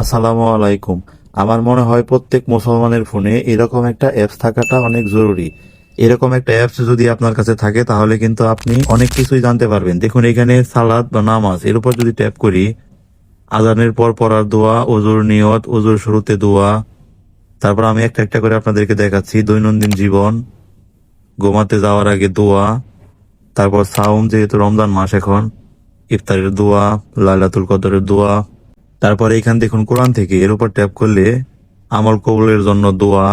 আসসালামু আলাইকুম। আমার মনে হয় প্রত্যেক মুসলমানের ফোনে এরকম একটা অ্যাপস থাকাটা অনেক জরুরি। এরকম একটা অ্যাপস যদি আপনার কাছে থাকে তাহলে কিন্তু আপনি অনেক কিছুই জানতে পারবেন। দেখুন এখানে সালাত বা নামাজ এর উপর যদি ট্যাপ করি, আজানের পর পড়ার দোয়া, ওযুর নিয়ত, ওযুর শুরুতে দোয়া, তারপর আমি একটা একটা করে আপনাদেরকে দেখাচ্ছি। দৈনন্দিন জীবন, ঘুমাতে যাওয়ার আগে দোয়া, তারপর সাওম, যেহেতু রমজান মাস এখন, ইফতারের দোয়া, লাইলাতুল কদরের দোয়া। তারপর এখানে দেখুন কোরআন থেকে এর উপর ট্যাপ করলে আমল কবুলের জন্য দোয়া।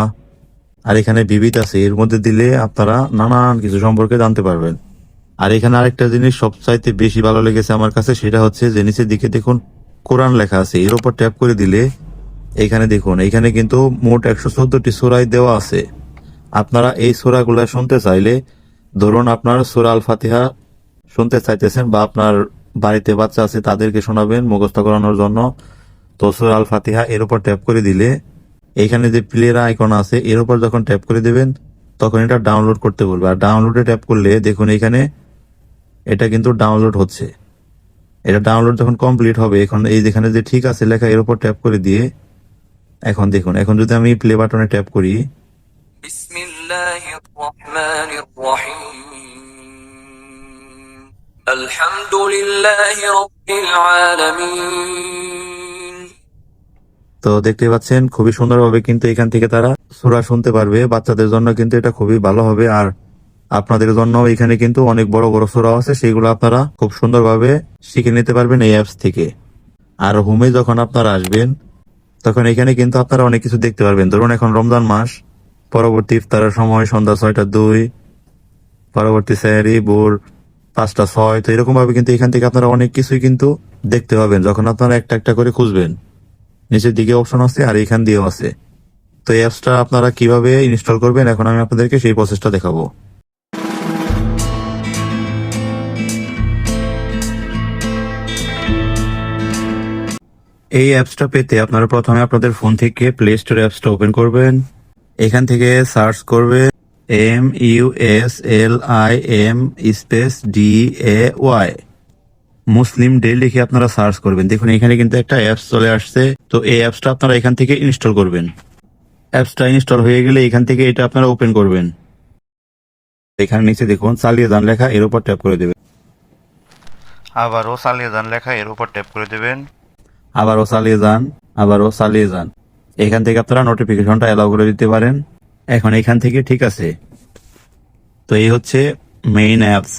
আর এখানে বিবিধ আছে, এর মধ্যে দিলে আপনারা নানান কিছু সম্পর্কে জানতে পারবেন। আর এখানে আরেকটা জিনিস সবচাইতে বেশি ভালো লেগেছে আমার কাছে, সেটা হচ্ছে যে নিচের দিকে দেখুন কোরআন লেখা আছে। এর উপর ট্যাপ করে দিলে এখানে দেখুন, এখানে কিন্তু মোট 114টি সূরায় দেওয়া আছে। আপনারা এই সূরাগুলা শুনতে চাইলে, ধরুন আপনার সূরা আল ফাতিহা শুনতে চাইতেছেন বা আপনার বাড়িতে বাচ্চা আছে তাদেরকে শোনাবেন মুখস্থ করানোর জন্য, তো সূরা আল ফাতিহা এর উপর ট্যাপ করে দিলে এখানে যে প্লেয়ার আইকন আছে এর উপর যখন ট্যাপ করে দেবেন তখন এটা ডাউনলোড করতে বলবে। আর ডাউনলোডে ট্যাপ করলে দেখুন এখানে এটা কিন্তু ডাউনলোড হচ্ছে। এটা ডাউনলোড যখন কমপ্লিট হবে, এখন এই যেখানে যে ঠিক আছে লেখা এর উপর ট্যাপ করে দিয়ে এখন দেখুন, এখন যদি আমি প্লে বাটনে ট্যাপ করি, বিসমিল্লাহির রহমানির রহিম আলহামদুলিল্লাহি রাব্বিল আলামিন। তো দেখতে পাচ্ছেন খুবই সুন্দরভাবে কিন্তু এখান থেকে তারা সূরা শুনতে পারবে। বাচ্চাদের জন্য কিন্তু এটা খুবই ভালো হবে। আর আপনাদের জন্য এখানে কিন্তু অনেক বড় বড় সূরা আছে, সেগুলো আপনারা খুব সুন্দরভাবে শিখে নিতে পারবেন এই অ্যাপস থেকে। আর হোমে যখন আপনারা আসবেন তখন এখানে কিন্তু আপনারা অনেক কিছু দেখতে পারবেন। ধরুন এখন রমজান মাস, পরবর্তী ইফতারের সময় সন্ধ্যা 6টা 2, পরবর্তী সেহরি ভোর 5টা 6। তো এরকম ভাবে কিন্তু এখান থেকে আপনারা অনেক কিছুই কিন্তু দেখতে পাবেন যখন আপনারা একটা একটা করে খুঁজবেন। নিচের দিকে অপশন আছে আর এখান দিয়েও আছে। তো এই অ্যাপসটা আপনারা কিভাবে ইনস্টল করবেন এখন আমি আপনাদেরকে সেই প্রসেসটা দেখাবো। এই অ্যাপসটা পেতে আপনারা প্রথমে আপনাদের ফোন থেকে প্লে স্টোর অ্যাপসটা ওপেন করবেন। এখান থেকে সার্চ করবেন MUSLIM স্পেস DAY, মুসলিম ডে লিখে আপনারা সার্চ করবেন। দেখুন এখানে কিন্তু একটা অ্যাপস চলে আসছে। তো এই অ্যাপসটা আপনারা এখান থেকে ইনস্টল করবেন। অ্যাপসটা ইনস্টল হয়ে গেলে এখান থেকে এটা আপনারা ওপেন করবেন। এখানে নিচে দেখুন চালিয়ে যান লেখা, এর উপর ট্যাপ করে দেবেন। আবারও চালিয়ে যান লেখা, এর উপর ট্যাপ করে দেবেন। আবারও চালিয়ে যান, আবারও চালিয়ে যান। এখান থেকে আপনারা নোটিফিকেশনটা অ্যালাউ করে দিতে পারেন। এখন এখান থেকে ঠিক আছে। তো এই হচ্ছে মেইন অ্যাপস।